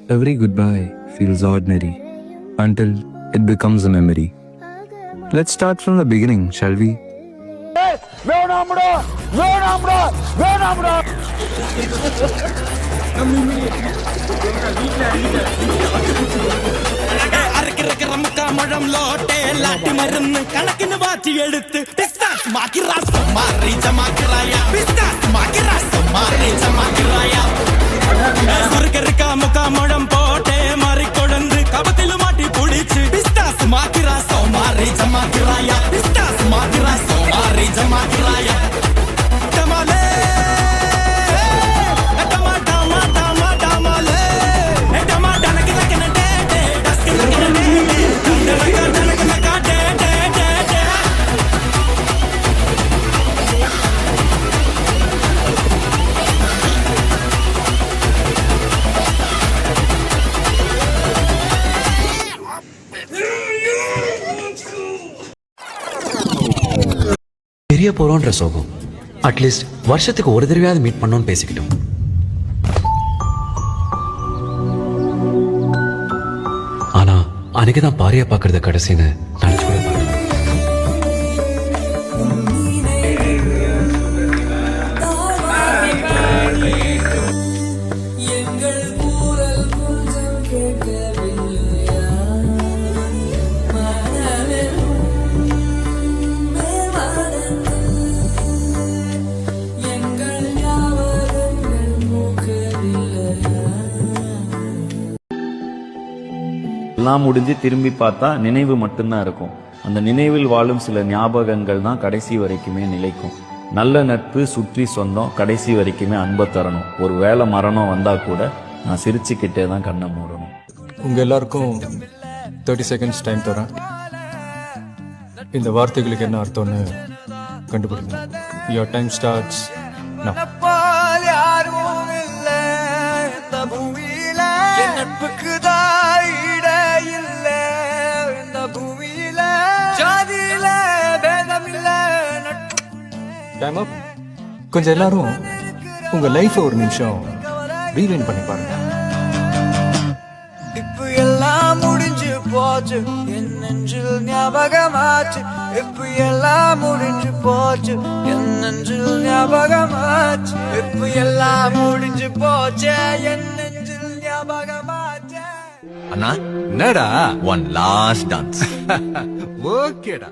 Every goodbye feels ordinary until it becomes a memory. Let's start from the beginning, shall we? கணக்கின்னு வாட்டி எடுத்து pistas Makki ராசம் மாறி ஜமாக்கிராயா pistas Makki ராசம் மாறி ஜமாக்கிராயா சுருக்கருக்கா முக்கா முழம் போட்டே மாறி கொடந்து கபத்தில மாட்டி புடிச்சு பிஸ்தாஸ் மாக்கி ராசம் மாறி ஜமாக்கிராயா பிஸ்தாஸ் மாக்கி ராசம் மாறி ஜமாக்கிராயா டமாலே டமா டமா டமா டமாலே டமா டனக்கு நக்கன டே டே டஸ்க்கு நக்கன டே டனக்கு நக்கன டே டே டே டே பெரிய போறோன்ற சோகம் அட்லீஸ்ட் வருஷத்துக்கு ஒரு தடவையாவது மீட் பண்ணோம்னு பேசிக்கிட்டோம். ஆனா அன்னைக்குதான் பாரியா பாக்குறத கடைசின்னு நினைச்சு கூட பார்க்கல. எல்லாம் முடிஞ்சு திரும்பி பார்த்தா நினைவு மட்டும்தான் இருக்கும். அந்த நினைவில் வாழும் சில ஞாபகங்கள் தான் கடைசி வரைக்குமே நிலைக்கும். நல்ல நட்பு, சுற்றி சொந்தம், கடைசி வரைக்குமே அன்பை தரணும். ஒரு வேளை மரணம் வந்தா கூட நான் சிரிச்சுக்கிட்டே தான் கண்ணை மூடணும். உங்க எல்லாருக்கும் 30 செகண்ட்ஸ் டைம் தரேன். இந்த வார்த்தைகளுக்கு என்ன அர்த்தம்னு கண்டுபிடிங்க. யுவர் டைம் ஸ்டார்ட்ஸ் நவ. டைம் அப். கொஞ்சம் எல்லாரும் உங்க லைஃப் ஒரு நிமிஷம் ரீவைண்ட் பண்ணி பாருங்க. இப்ப எல்லாம் முடிஞ்சு போச்சு, என் நெஞ்சில் ஞாபகமாச்சு. இப்ப எல்லாம் முடிஞ்சு போச்சு, என் நெஞ்சில் ஞாபகமாச்சு. இப்ப எல்லாம் முடிஞ்சு போச்சு, என் நெஞ்சில் ஞாபகமாச்சு. அண்ணா என்னடா ஒன் லாஸ்ட் டான்ஸ். ஓகேடா.